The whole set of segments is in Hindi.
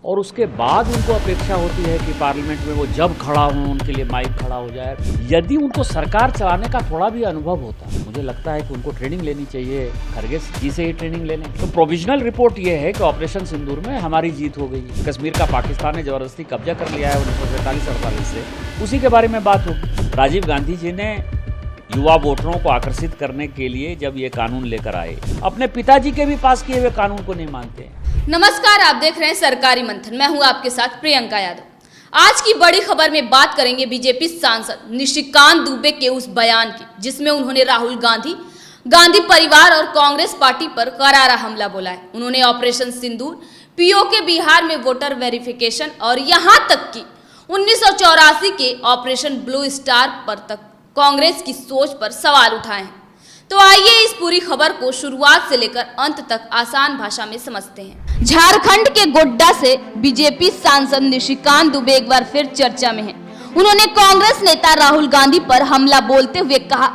और उसके बाद उनको अपेक्षा होती है कि पार्लियामेंट में वो जब खड़ा हो उनके लिए माइक खड़ा हो जाए। यदि उनको सरकार चलाने का थोड़ा भी अनुभव होता, मुझे लगता है कि उनको ट्रेनिंग लेनी चाहिए, खरगे जी से ही ट्रेनिंग ले लें। तो प्रोविजनल रिपोर्ट ये है कि ऑपरेशन सिंदूर में हमारी जीत हो गई। कश्मीर का पाकिस्तान ने जबरदस्ती कब्जा कर लिया है 1947-48 से, उसी के बारे में बात होगी। राजीव गांधी जी ने युवा वोटरों को आकर्षित करने के लिए जब ये कानून लेकर आए, अपने पिताजी के भी पास किए हुए कानून को नहीं मानते हैं। नमस्कार, आप देख रहे हैं सरकारी मंथन। मैं हूं आपके साथ प्रियंका यादव। आज की बड़ी खबर में बात करेंगे बीजेपी सांसद निशिकांत दुबे के उस बयान की जिसमें उन्होंने राहुल गांधी परिवार और कांग्रेस पार्टी पर करारा हमला बोला है। उन्होंने ऑपरेशन सिंदूर, पीओके बिहार में वोटर वेरिफिकेशन और यहां तक कि 1984 के ऑपरेशन ब्लू स्टार पर तक कांग्रेस की सोच पर सवाल उठाए हैं। तो आइए इस पूरी खबर को शुरुआत से लेकर अंत तक आसान भाषा में समझते हैं। झारखंड के गोड्डा से बीजेपी सांसद निशिकांत दुबे एक बार फिर चर्चा में हैं। उन्होंने कांग्रेस नेता राहुल गांधी पर हमला बोलते हुए कहा,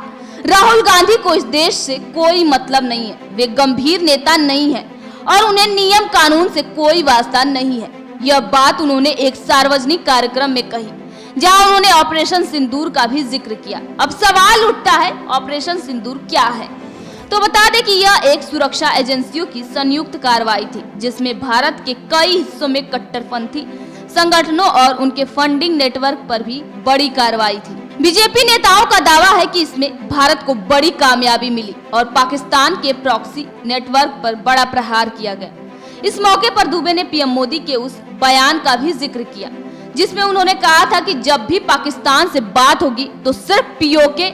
राहुल गांधी को इस देश से कोई मतलब नहीं है, वे गंभीर नेता नहीं है और उन्हें नियम कानून से कोई वास्ता नहीं है। यह बात उन्होंने एक सार्वजनिक कार्यक्रम में कही जहां उन्होंने ऑपरेशन सिंदूर का भी जिक्र किया। अब सवाल उठता है, ऑपरेशन सिंदूर क्या है? तो बता दें कि यह एक सुरक्षा एजेंसियों की संयुक्त कार्रवाई थी जिसमें भारत के कई हिस्सों में कट्टरपंथी संगठनों और उनके फंडिंग नेटवर्क पर भी बड़ी कार्रवाई थी। बीजेपी नेताओं का दावा है कि इसमें भारत को बड़ी कामयाबी मिली और पाकिस्तान के प्रॉक्सी नेटवर्क पर बड़ा प्रहार किया गया। इस मौके पर दुबे ने पीएम मोदी के उस बयान का भी जिक्र किया जिसमें उन्होंने कहा था कि जब भी पाकिस्तान से बात होगी तो सिर्फ पीओके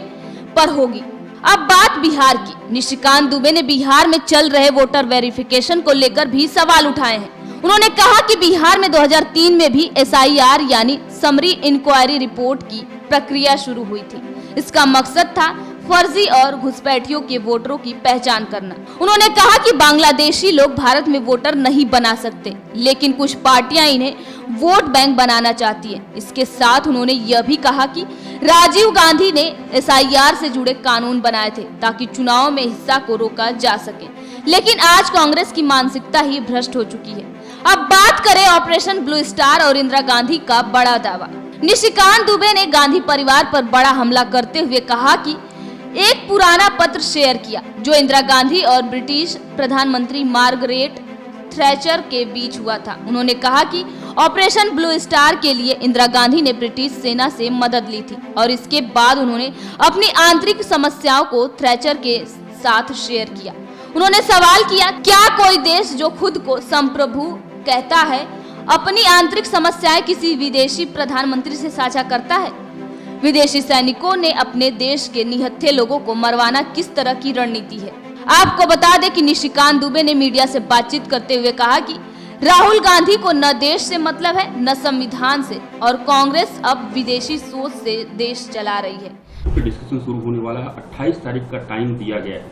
पर होगी। अब बात बिहार की। निशिकांत दुबे ने बिहार में चल रहे वोटर वेरिफिकेशन को लेकर भी सवाल उठाए हैं। उन्होंने कहा कि बिहार में 2003 में भी एसआईआर यानी समरी इंक्वायरी रिपोर्ट की प्रक्रिया शुरू हुई थी। इसका मकसद था फर्जी और घुसपैठियों के वोटरों की पहचान करना। उन्होंने कहा कि बांग्लादेशी लोग भारत में वोटर नहीं बना सकते, लेकिन कुछ पार्टियां इन्हें वोट बैंक बनाना चाहती है। इसके साथ उन्होंने यह भी कहा कि राजीव गांधी ने एसआईआर से जुड़े कानून बनाए थे ताकि चुनाव में हिस्सा को रोका जा सके, लेकिन आज कांग्रेस की मानसिकता ही भ्रष्ट हो चुकी है। अब बात करें ऑपरेशन ब्लू स्टार और इंदिरा गांधी का बड़ा दावा। निशिकांत दुबे ने गांधी परिवार पर बड़ा हमला करते हुए कहा कि एक पुराना पत्र शेयर किया जो इंदिरा गांधी और ब्रिटिश प्रधानमंत्री मार्गरेट थैचर के बीच हुआ था। उन्होंने कहा कि ऑपरेशन ब्लू स्टार के लिए इंदिरा गांधी ने ब्रिटिश सेना से मदद ली थी और इसके बाद उन्होंने अपनी आंतरिक समस्याओं को थैचर के साथ शेयर किया। उन्होंने सवाल किया, क्या कोई देश जो खुद को संप्रभु कहता है अपनी आंतरिक समस्याएं किसी विदेशी प्रधानमंत्री से साझा करता है? विदेशी सैनिकों ने अपने देश के निहत्थे लोगों को मरवाना किस तरह की रणनीति है? आपको बता दें कि निशिकांत दुबे ने मीडिया से बातचीत करते हुए कहा कि राहुल गांधी को न देश से मतलब है न संविधान से और कांग्रेस अब विदेशी सोच से देश चला रही है। डिस्कशन शुरू होने वाला है, 28 तारीख का टाइम दिया गया है,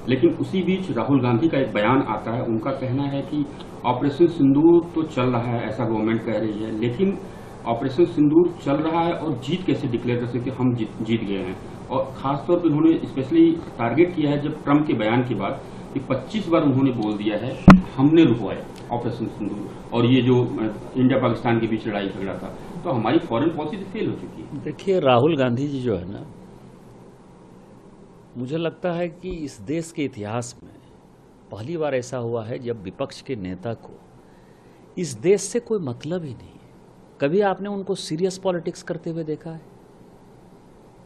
लेकिन उसी बीच राहुल गांधी का एक बयान आता है। उनका कहना है कि ऑपरेशन सिंदूर तो चल रहा है, ऐसा गवर्नमेंट कह रही है, लेकिन ऑपरेशन सिंदूर चल रहा है और जीत कैसे डिक्लेयर कर सकते, हम जीत गए हैं। और खासतौर पर उन्होंने स्पेशली टारगेट किया है जब ट्रंप के बयान के बाद कि 25 बार उन्होंने बोल दिया है हमने रुकवाया ऑपरेशन सिंदूर और ये जो इंडिया पाकिस्तान के बीच लड़ाई झगड़ा था, तो हमारी फॉरेन पॉलिसी तो फेल हो चुकी है। देखिए, राहुल गांधी जी जो है ना, मुझे लगता है कि इस देश के इतिहास में पहली बार ऐसा हुआ है जब विपक्ष के नेता को इस देश से कोई मतलब ही नहीं है। कभी आपने उनको सीरियस पॉलिटिक्स करते हुए देखा है?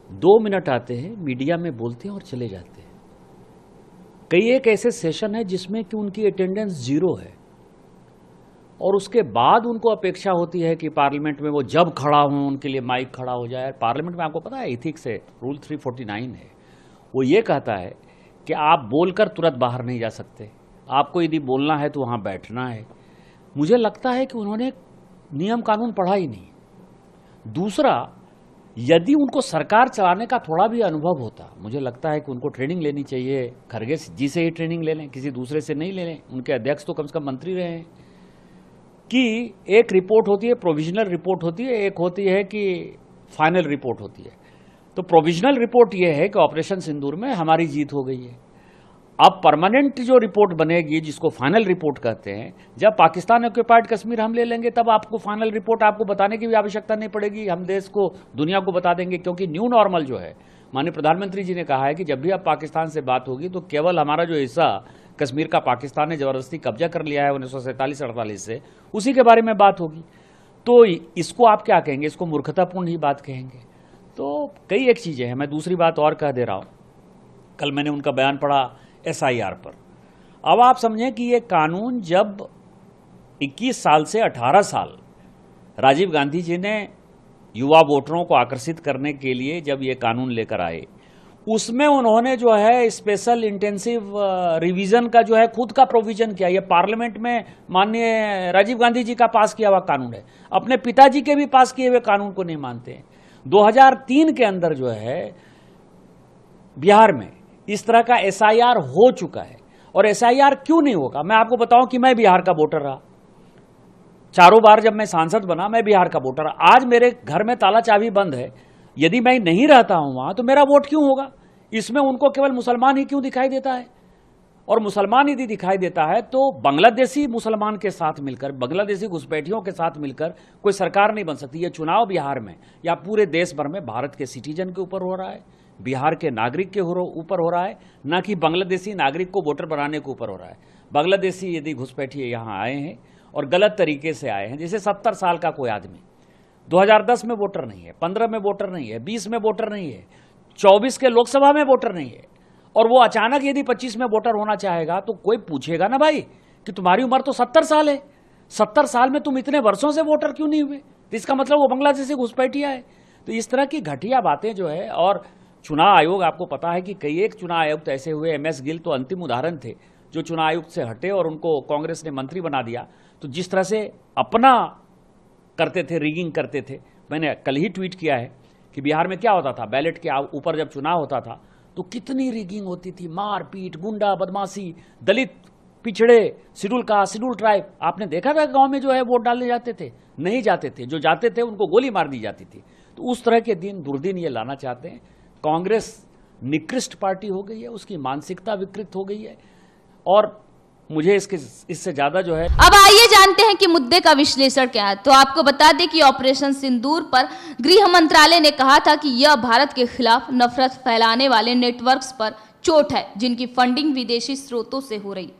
2 मिनट आते हैं, मीडिया में बोलते हैं और चले जाते हैं। कई एक ऐसे सेशन है जिसमें कि उनकी अटेंडेंस 0 है और उसके बाद उनको अपेक्षा होती है कि पार्लियामेंट में वो जब खड़ा हो उनके लिए माइक खड़ा हो जाए। पार्लियामेंट में आपको पता है एथिक्स है, रूल 349 है, वो ये कहता है कि आप बोलकर तुरंत बाहर नहीं जा सकते, आपको यदि बोलना है तो वहाँ बैठना है। मुझे लगता है कि उन्होंने नियम कानून पढ़ा ही नहीं। दूसरा, यदि उनको सरकार चलाने का थोड़ा भी अनुभव होता, मुझे लगता है कि उनको ट्रेनिंग लेनी चाहिए, खरगे जी से ही ट्रेनिंग ले लें, किसी दूसरे से नहीं ले लें। उनके अध्यक्ष तो कम से कम मंत्री रहे हैं कि एक रिपोर्ट होती है, प्रोविजनल रिपोर्ट होती है, एक होती है कि फाइनल रिपोर्ट होती है। तो प्रोविजनल रिपोर्ट ये है कि ऑपरेशन सिंदूर में हमारी जीत हो गई है अब परमानेंट जो रिपोर्ट बनेगी, जिसको फाइनल रिपोर्ट कहते हैं, जब पाकिस्तान ऑक्युपाइड कश्मीर हम ले लेंगे तब आपको फाइनल रिपोर्ट आपको बताने की भी आवश्यकता नहीं पड़ेगी। हम देश को, दुनिया को बता देंगे, क्योंकि न्यू नॉर्मल जो है, माननीय प्रधानमंत्री जी ने कहा है कि जब भी अब पाकिस्तान से बात होगी तो केवल हमारा जो हिस्सा कश्मीर का पाकिस्तान ने जबरदस्ती कब्जा कर लिया है 1947-48 से, उसी के बारे में बात होगी। तो इसको आप क्या कहेंगे? इसको मूर्खतापूर्ण ही बात कहेंगे। तो कई एक चीज़ें हैं। मैं दूसरी बात और कह दे रहा हूँ, कल मैंने उनका बयान पढ़ा SIR पर। अब आप समझें कि ये कानून जब 21 साल से 18 साल राजीव गांधी जी ने युवा वोटरों को आकर्षित करने के लिए जब ये कानून लेकर आए, उसमें उन्होंने जो है स्पेशल इंटेंसिव रिवीजन का जो है खुद का प्रोविजन किया। ये पार्लियामेंट में माननीय राजीव गांधी जी का पास किया हुआ कानून है, अपने पिताजी के भी पास किए हुए कानून को नहीं मानते हैं। 2003 के अंदर जो है बिहार में इस तरह का SIR हो चुका है। और SIR क्यों नहीं होगा? मैं आपको बताऊं कि मैं बिहार का वोटर रहा, चारों बार जब मैं सांसद बना मैं बिहार का वोटर रहा। आज मेरे घर में ताला चाबी बंद है, यदि मैं नहीं रहता हूं वहां तो मेरा वोट क्यों होगा? इसमें उनको केवल मुसलमान ही क्यों दिखाई देता है? और मुसलमान यदि दिखाई देता है तो बांग्लादेशी मुसलमान के साथ मिलकर, बांग्लादेशी घुसपैठियों के साथ मिलकर कोई सरकार नहीं बन सकती। ये चुनाव बिहार में या पूरे देश भर में भारत के सिटीजन के ऊपर हो रहा है, बिहार के नागरिक के ऊपर हो रहा है, ना कि बांग्लादेशी नागरिक को वोटर बनाने के ऊपर हो रहा है। बांग्लादेशी यदि घुसपैठिए यहाँ आए हैं और गलत तरीके से आए हैं, जैसे 70 साल का कोई आदमी 2010 में वोटर नहीं है, 15 में वोटर नहीं है, 20 में वोटर नहीं है, 24 के लोकसभा में वोटर नहीं है, और वो अचानक यदि 25 में वोटर होना चाहेगा तो कोई पूछेगा ना भाई कि तुम्हारी उम्र तो 70 साल है, 70 साल में तुम इतने वर्षों से वोटर क्यों नहीं हुए? तो इसका मतलब वो बांग्लादेशी घुसपैठिया है। तो इस तरह की घटिया बातें जो है, और चुनाव आयोग, आपको पता है कि कई एक चुनाव आयुक्त ऐसे हुए, MS गिल तो अंतिम उदाहरण थे, जो चुनाव आयुक्त से हटे और उनको कांग्रेस ने मंत्री बना दिया। तो जिस तरह से अपना करते थे, रिगिंग करते थे, मैंने कल ही ट्वीट किया है कि बिहार में क्या होता था, बैलेट के ऊपर जब चुनाव होता था तो कितनी रिगिंग होती थी, मारपीट, गुंडा बदमाशी, दलित, पिछड़े, शेड्यूल कास्ट, शेड्यूल ट्राइब। आपने देखा था गांव में जो है वोट डालने जाते थे? नहीं जाते थे, जो जाते थे उनको गोली मार दी जाती थी। तो उस तरह के दिन दुर्दिन ये लाना चाहते हैं। कांग्रेस निकृष्ट पार्टी हो गई है, उसकी मानसिकता विकृत हो गई है, और मुझे इससे ज्यादा जो है। अब आइए जानते हैं कि मुद्दे का विश्लेषण क्या है। तो आपको बता दें कि ऑपरेशन सिंदूर पर गृह मंत्रालय ने कहा था कि यह भारत के खिलाफ नफरत फैलाने वाले नेटवर्क्स पर चोट है, जिनकी फंडिंग विदेशी स्रोतों से हो रही।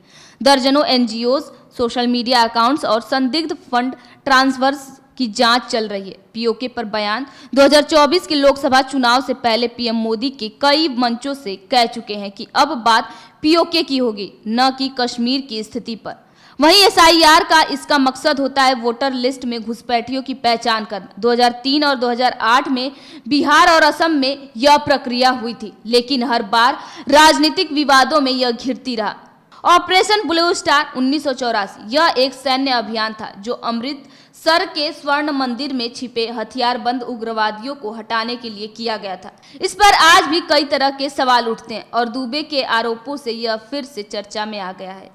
दर्जनों NGOs, सोशल मीडिया अकाउंट्स और संदिग्ध फंड ट्रांसफर्स की जांच चल रही है। POK पर बयान 2024 के लोकसभा चुनाव से पहले PM मोदी के कई मंचों से कह चुके हैं कि अब बात POK की होगी, न कि कश्मीर की स्थिति पर। वहीं SIR का इसका मकसद होता है वोटर लिस्ट में घुसपैठियों की पहचान करना। 2003 और 2008 में बिहार और असम में यह प्रक्रिया हुई थी, लेकिन हर बार राजनीतिक विवादों में यह घिरती रहा। ऑपरेशन ब्लू स्टार 1984 यह एक सैन्य अभियान था जो अमृतसर के स्वर्ण मंदिर में छिपे हथियारबंद उग्रवादियों को हटाने के लिए किया गया था। इस पर आज भी कई तरह के सवाल उठते हैं और दुबे के आरोपों से यह फिर से चर्चा में आ गया है।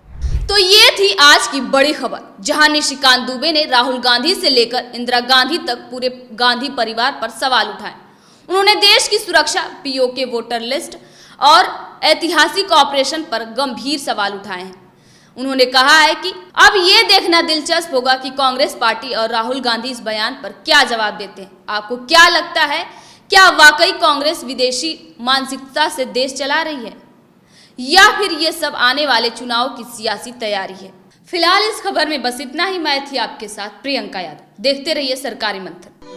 तो ये थी आज की बड़ी खबर, जहां निशिकांत दुबे ने राहुल गांधी से लेकर इंदिरा गांधी तक पूरे गांधी परिवार पर सवाल उठाए। उन्होंने देश की सुरक्षा, POK वोटर लिस्ट और ऐतिहासिक ऑपरेशन पर गंभीर सवाल उठाए हैं। उन्होंने कहा है कि अब ये देखना दिलचस्प होगा कि कांग्रेस पार्टी और राहुल गांधी इस बयान पर क्या जवाब देते हैं। आपको क्या लगता है, क्या वाकई कांग्रेस विदेशी मानसिकता से देश चला रही है, या फिर ये सब आने वाले चुनाव की सियासी तैयारी है? फिलहाल इस खबर में बस इतना ही। मैं थी आपके साथ प्रियंका यादव। देखते रहिए सरकारी मंथन।